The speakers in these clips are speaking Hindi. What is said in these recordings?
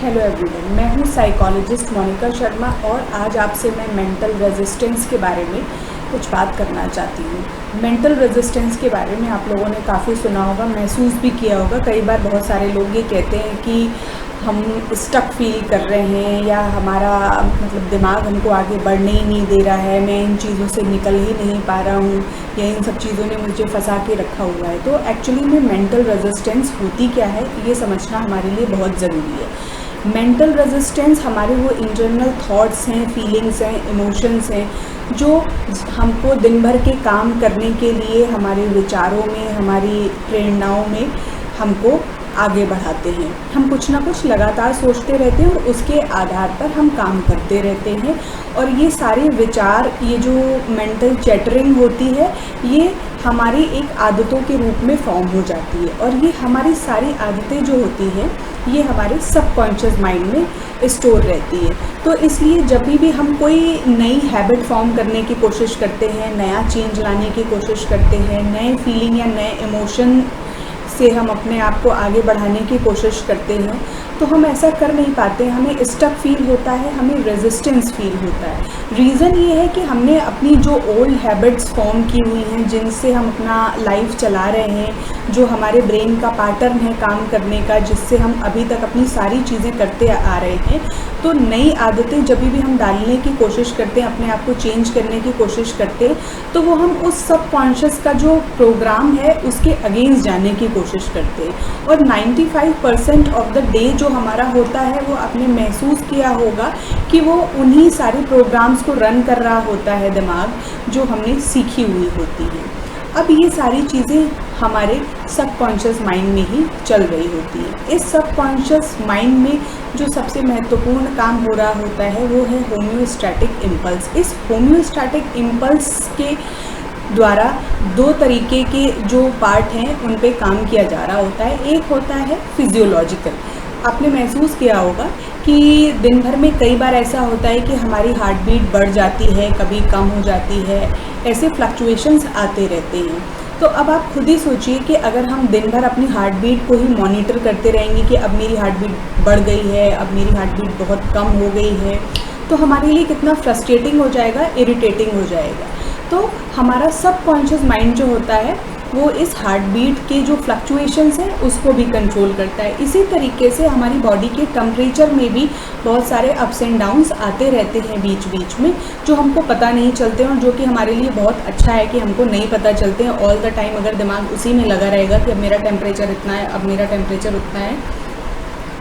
हेलो एवरीवन, मैं हूँ साइकोलॉजिस्ट मोनिका शर्मा और आज आपसे मैं मेंटल रेजिस्टेंस के बारे में कुछ बात करना चाहती हूँ। मेंटल रेजिस्टेंस के बारे में आप लोगों ने काफ़ी सुना होगा, महसूस भी किया होगा। कई बार बहुत सारे लोग ये कहते हैं कि हम स्टक फील कर रहे हैं या हमारा दिमाग हमको आगे बढ़ने ही नहीं दे रहा है, मैं इन चीज़ों से निकल ही नहीं पा रहा हूँ या इन सब चीज़ों ने मुझे फंसा के रखा हुआ है। तो एक्चुअली में मेंटल रेजिस्टेंस होती क्या है, ये समझना हमारे लिए बहुत ज़रूरी है। मेंटल रेजिस्टेंस हमारे वो इंटरनल थॉट्स हैं, फीलिंग्स हैं, इमोशंस हैं जो हमको दिन भर के काम करने के लिए हमारे विचारों में, हमारी प्रेरणाओं में हमको आगे बढ़ाते हैं। हम कुछ ना कुछ लगातार सोचते रहते हैं और उसके आधार पर हम काम करते रहते हैं और ये सारे विचार, ये जो मेंटल चैटरिंग होती है, ये हमारी एक आदतों के रूप में फॉर्म हो जाती है और ये हमारी सारी आदतें जो होती हैं ये हमारे सबकॉन्शियस माइंड में स्टोर रहती है। तो इसलिए जब भी हम कोई नई हैबिट फॉर्म करने की कोशिश करते हैं, नया चेंज लाने की कोशिश करते हैं, नए फीलिंग या नए इमोशन से हम अपने आप को आगे बढ़ाने की कोशिश करते हैं, तो हम ऐसा कर नहीं पाते। हमें स्टक फील होता है, हमें रेजिस्टेंस फील होता है। रीज़न ये है कि हमने अपनी जो ओल्ड हैबिट्स फॉर्म की हुई हैं, जिनसे हम अपना लाइफ चला रहे हैं, जो हमारे ब्रेन का पैटर्न है काम करने का, जिससे हम अभी तक अपनी सारी चीज़ें करते आ रहे हैं, तो नई आदतें जब भी हम डालने की कोशिश करते हैं, अपने आप को चेंज करने की कोशिश करते हैं, तो वो हम उस सबकॉन्शियस का जो प्रोग्राम है उसके अगेंस्ट जाने की कोशिश करते हैं। और 95% ऑफ द डे जो हमारा होता है, वो आपने महसूस किया होगा कि वो उन्हीं सारे प्रोग्राम्स को रन कर रहा होता है दिमाग, जो हमने सीखी हुई होती है। अब ये सारी चीज़ें हमारे सबकॉन्शियस माइंड में ही चल रही होती है। इस सबकॉन्शियस माइंड में जो सबसे महत्वपूर्ण काम हो रहा होता है वो है होम्योस्टैटिक इम्पल्स। इस होम्योस्टैटिक इम्पल्स के द्वारा दो तरीके के जो पार्ट हैं उन पे काम किया जा रहा होता है। एक होता है फिजियोलॉजिकल। आपने महसूस किया होगा कि दिन भर में कई बार ऐसा होता है कि हमारी हार्ट बीट बढ़ जाती है, कभी कम हो जाती है, ऐसे फ्लक्चुएशंस आते रहते हैं। तो अब आप खुद ही सोचिए कि अगर हम दिन भर अपनी हार्ट बीट को ही मॉनिटर करते रहेंगे कि अब मेरी हार्ट बीट बढ़ गई है, अब मेरी हार्ट बीट बहुत कम हो गई है, तो हमारे लिए कितना फ्रस्ट्रेटिंग हो जाएगा, इरिटेटिंग हो जाएगा। तो हमारा सबकॉन्शियस माइंड जो होता है वो इस हार्ट बीट के जो फ्लक्चुएशंस हैं उसको भी कंट्रोल करता है। इसी तरीके से हमारी बॉडी के टेम्परेचर में भी बहुत सारे अप्स एंड डाउन्स आते रहते हैं बीच बीच में, जो हमको पता नहीं चलते हैं और जो कि हमारे लिए बहुत अच्छा है कि हमको नहीं पता चलते हैं। ऑल द टाइम अगर दिमाग उसी में लगा रहेगा कि अब मेरा टेम्परेचर इतना है, अब मेरा टेम्परेचर उतना है,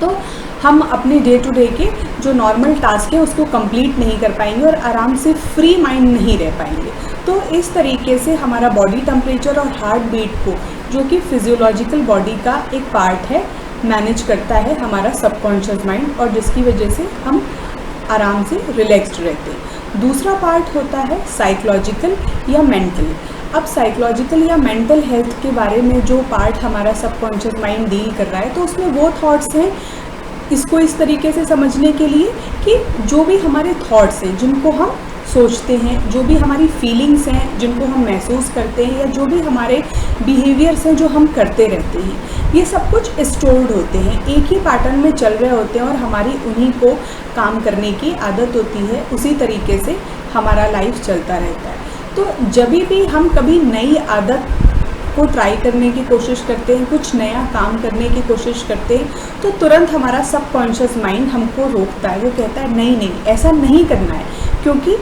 तो हम अपने डे टू डे के जो नॉर्मल टास्क है उसको कंप्लीट नहीं कर पाएंगे और आराम से फ्री माइंड नहीं रह पाएंगे। तो इस तरीके से हमारा बॉडी टेम्परेचर और हार्ट बीट को, जो कि फिजियोलॉजिकल बॉडी का एक पार्ट है, मैनेज करता है हमारा सबकॉन्शियस माइंड, और जिसकी वजह से हम आराम से रिलैक्स्ड रहते हैं। दूसरा पार्ट होता है साइकोलॉजिकल या मेंटल। अब साइकोलॉजिकल या मेंटल हेल्थ के बारे में जो पार्ट हमारा सबकॉन्शियस माइंड डील कर रहा है, तो उसमें वो थॉट्स हैं, इसको इस तरीके से समझने के लिए कि जो भी हमारे थॉट्स हैं, जिनको हम सोचते हैं, जो भी हमारी फीलिंग्स हैं, जिनको हम महसूस करते हैं, या जो भी हमारे बिहेवियर्स हैं जो हम करते रहते हैं, ये सब कुछ स्टोर्ड होते हैं, एक ही पैटर्न में चल रहे होते हैं और हमारी उन्हीं को काम करने की आदत होती है। उसी तरीके से हमारा लाइफ चलता रहता है। तो जब भी हम कभी नई आदत को ट्राई करने की कोशिश करते हैं, कुछ नया काम करने की कोशिश करते हैं, तो तुरंत हमारा सबकॉन्शियस माइंड हमको रोकता है। वो कहता है नहीं नहीं, ऐसा नहीं करना है, क्योंकि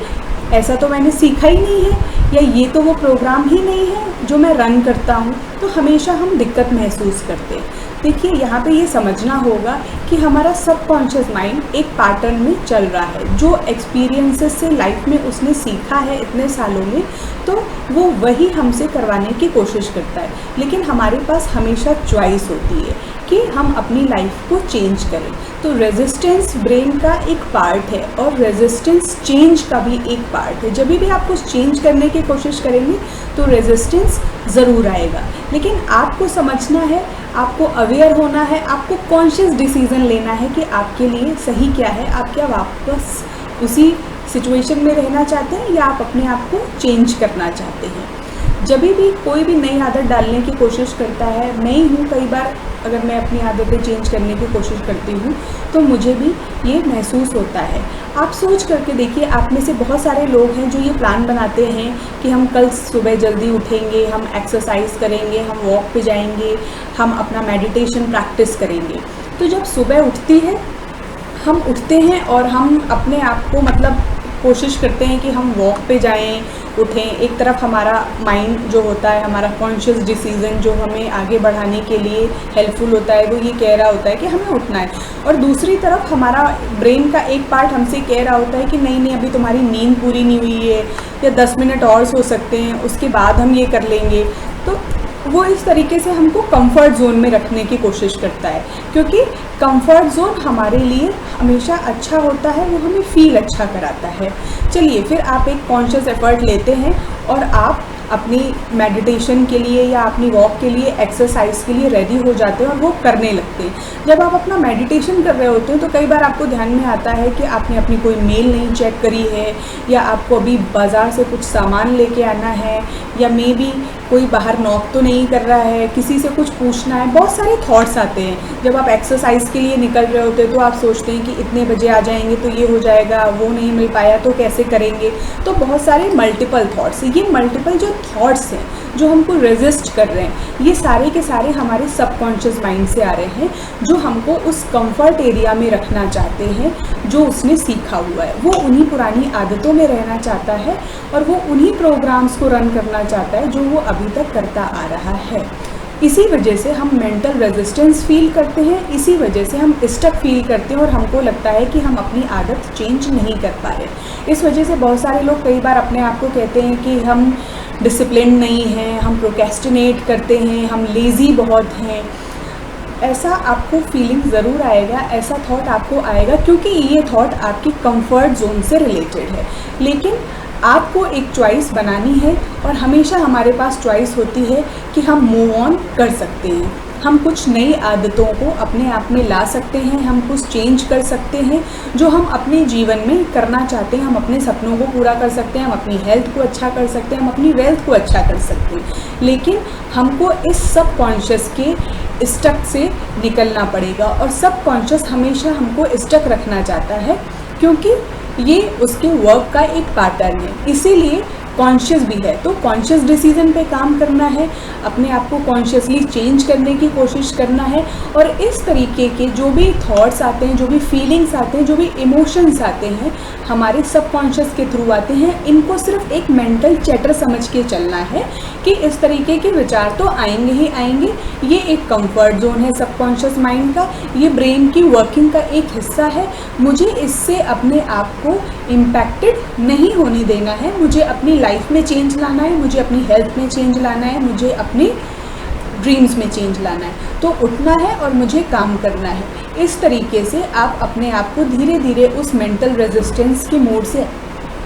ऐसा तो मैंने सीखा ही नहीं है, या ये तो वो प्रोग्राम ही नहीं है जो मैं रन करता हूँ। तो हमेशा हम दिक्कत महसूस करते हैं। देखिए, यहाँ पे ये समझना होगा कि हमारा सबकॉन्शियस माइंड एक पैटर्न में चल रहा है। जो एक्सपीरियंसेस से लाइफ में उसने सीखा है इतने सालों में, तो वो वही हमसे करवाने की कोशिश करता है। लेकिन हमारे पास हमेशा चॉइस होती है कि हम अपनी लाइफ को चेंज करें। तो रेजिस्टेंस ब्रेन का एक पार्ट है और रेजिस्टेंस चेंज का भी एक पार्ट है। जब भी आप कुछ चेंज करने की कोशिश करेंगे तो रेजिस्टेंस ज़रूर आएगा, लेकिन आपको समझना है, आपको अवेयर होना है, आपको कॉन्शियस डिसीजन लेना है कि आपके लिए सही क्या है। आप क्या वापस उसी सिचुएशन में रहना चाहते हैं या आप अपने आप को चेंज करना चाहते हैं। जब भी कोई भी नई आदत डालने की कोशिश करता है, मैं ही हूँ कई बार अगर मैं अपनी आदतें चेंज करने की कोशिश करती हूँ तो मुझे भी ये महसूस होता है। आप सोच करके देखिए, आप में से बहुत सारे लोग हैं जो ये प्लान बनाते हैं कि हम कल सुबह जल्दी उठेंगे, हम एक्सरसाइज करेंगे, हम वॉक पे जाएंगे, हम अपना मेडिटेशन प्रैक्टिस करेंगे। तो जब सुबह हम उठते हैं और हम अपने आप को मतलब कोशिश करते हैं कि हम वॉक पे जाएं, उठें। एक तरफ हमारा माइंड जो होता है, हमारा कॉन्शियस डिसीजन जो हमें आगे बढ़ाने के लिए हेल्पफुल होता है, वो ये कह रहा होता है कि हमें उठना है, और दूसरी तरफ हमारा ब्रेन का एक पार्ट हमसे कह रहा होता है कि नहीं नहीं, अभी तुम्हारी नींद पूरी नहीं हुई है, या 10 मिनट और सो सकते हैं, उसके बाद हम ये कर लेंगे। तो वो इस तरीके से हमको कंफर्ट जोन में रखने की कोशिश करता है, क्योंकि कंफर्ट जोन हमारे लिए हमेशा अच्छा होता है, वो हमें फील अच्छा कराता है। चलिए फिर आप एक कॉन्शियस एफर्ट लेते हैं और आप अपनी मेडिटेशन के लिए या अपनी वॉक के लिए, एक्सरसाइज के लिए रेडी हो जाते हैं और वो करने लगते हैं। जब आप अपना मेडिटेशन कर रहे होते हैं तो कई बार आपको ध्यान में आता है कि आपने अपनी कोई मेल नहीं चेक करी है, या आपको अभी बाज़ार से कुछ सामान लेके आना है, या मे बी कोई बाहर नॉक तो नहीं कर रहा है, किसी से कुछ पूछना है। बहुत सारे थॉट्स आते हैं। जब आप एक्सरसाइज के लिए निकल रहे होते हैं तो आप सोचते हैं कि इतने बजे आ जाएंगे तो ये हो जाएगा, वो नहीं मिल पाया तो कैसे करेंगे। तो बहुत सारे मल्टीपल थॉट्स, ये मल्टीपल जो थॉट्स हैं जो हमको रेजिस्ट कर रहे हैं, ये सारे के सारे हमारे सबकॉन्शियस माइंड से आ रहे हैं, जो हमको उस कंफर्ट एरिया में रखना चाहते हैं जो उसने सीखा हुआ है। वो उन्हीं पुरानी आदतों में रहना चाहता है और वो उन्हीं प्रोग्राम्स को रन करना चाहता है जो वो अभी तक करता आ रहा है। इसी वजह से हम मेंटल रेजिस्टेंस फील करते हैं, इसी वजह से हम स्टक फील करते हैं और हमको लगता है कि हम अपनी आदत चेंज नहीं कर पा रहे। इस वजह से बहुत सारे लोग कई बार अपने आप को कहते हैं कि हम डिसिप्लिन नहीं हैं, हम प्रोक्रेस्टिनेट करते हैं, हम लेज़ी बहुत हैं। ऐसा आपको फीलिंग ज़रूर आएगा, ऐसा थॉट आपको आएगा, क्योंकि ये थॉट आपकी कंफर्ट जोन से रिलेटेड है। लेकिन आपको एक चॉइस बनानी है, और हमेशा हमारे पास चॉइस होती है कि हम मूव ऑन कर सकते हैं, हम कुछ नई आदतों को अपने आप में ला सकते हैं, हम कुछ चेंज कर सकते हैं जो हम अपने जीवन में करना चाहते हैं। हम अपने सपनों को पूरा कर सकते हैं, हम अपनी हेल्थ को अच्छा कर सकते हैं, हम अपनी वेल्थ को अच्छा कर सकते हैं। लेकिन हमको इस सबकॉन्शियस के स्टक से निकलना पड़ेगा, और सबकॉन्शियस हमेशा हमको स्टक रखना चाहता है, क्योंकि ये उसके वर्क का एक पैटर्न है। इसीलिए कॉन्शियस भी है, तो कॉन्शियस डिसीजन पे काम करना है, अपने आप को कॉन्शियसली चेंज करने की कोशिश करना है। और इस तरीके के जो भी थॉट्स आते हैं, जो भी फीलिंग्स आते हैं, जो भी इमोशंस आते हैं, हमारे सबकॉन्शियस के थ्रू आते हैं। इनको सिर्फ एक मेंटल चैटर समझ के चलना है कि इस तरीके के विचार तो आएंगे ही आएंगे। ये एक कंफर्ट जोन है सबकॉन्शियस माइंड का, ये ब्रेन की वर्किंग का एक हिस्सा है। मुझे इससे अपने आप को इम्पैक्टेड नहीं होने देना है, मुझे अपनी लाइफ में चेंज लाना है, मुझे अपनी हेल्थ में चेंज लाना है, मुझे अपने ड्रीम्स में चेंज लाना है। तो उठना है और मुझे काम करना है। इस तरीके से आप अपने आप को धीरे धीरे उस मेंटल रेजिस्टेंस के मोड से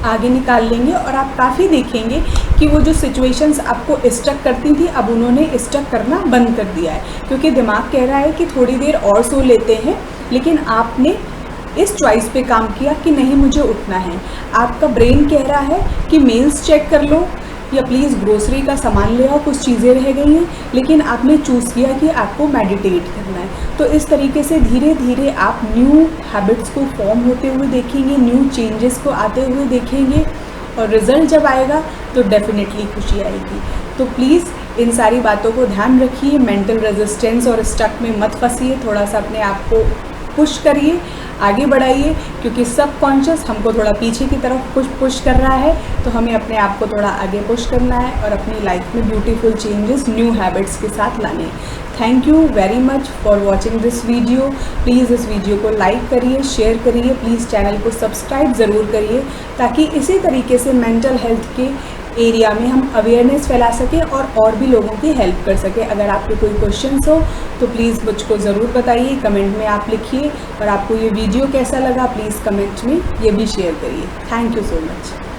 आगे निकाल लेंगे, और आप काफ़ी देखेंगे कि वो जो सिचुएशंस आपको स्टक करती थी, अब उन्होंने स्टक करना बंद कर दिया है, क्योंकि दिमाग कह रहा है कि थोड़ी देर और सो लेते हैं। लेकिन आपने इस चॉइस पे काम किया कि नहीं, मुझे उठना है। आपका ब्रेन कह रहा है कि मेल्स चेक कर लो, या प्लीज़ ग्रोसरी का सामान ले आओ, कुछ चीज़ें रह गई हैं, लेकिन आपने चूज़ किया कि आपको मेडिटेट करना है। तो इस तरीके से धीरे धीरे आप न्यू हैबिट्स को फॉर्म होते हुए देखेंगे, न्यू चेंजेस को आते हुए देखेंगे, और रिज़ल्ट जब आएगा तो डेफिनेटली खुशी आएगी। तो प्लीज़ इन सारी बातों को ध्यान रखिए, मेंटल रेजिस्टेंस और स्टक में मत फंसिए, थोड़ा सा अपने आप को पुश करिए, आगे बढ़ाइए, क्योंकि सबकॉन्शियस हमको थोड़ा पीछे की तरफ पुश कर रहा है। तो हमें अपने आप को थोड़ा आगे पुश करना है और अपनी लाइफ में ब्यूटीफुल चेंजेस न्यू हैबिट्स के साथ लाने हैं। Thank you very much for watching this video. Please इस वीडियो को लाइक करिए, शेयर करिए, प्लीज़ चैनल को सब्सक्राइब ज़रूर करिए, ताकि इसी तरीके से मेंटल हेल्थ के एरिया में हम अवेयरनेस फैला सकें और भी लोगों की हेल्प कर सकें। अगर आपके कोई क्वेश्चंस हो तो प्लीज़ मुझको ज़रूर बताइए, कमेंट में आप लिखिए, और आपको ये वीडियो कैसा लगा प्लीज़ कमेंट में ये भी शेयर करिए। Thank you so much.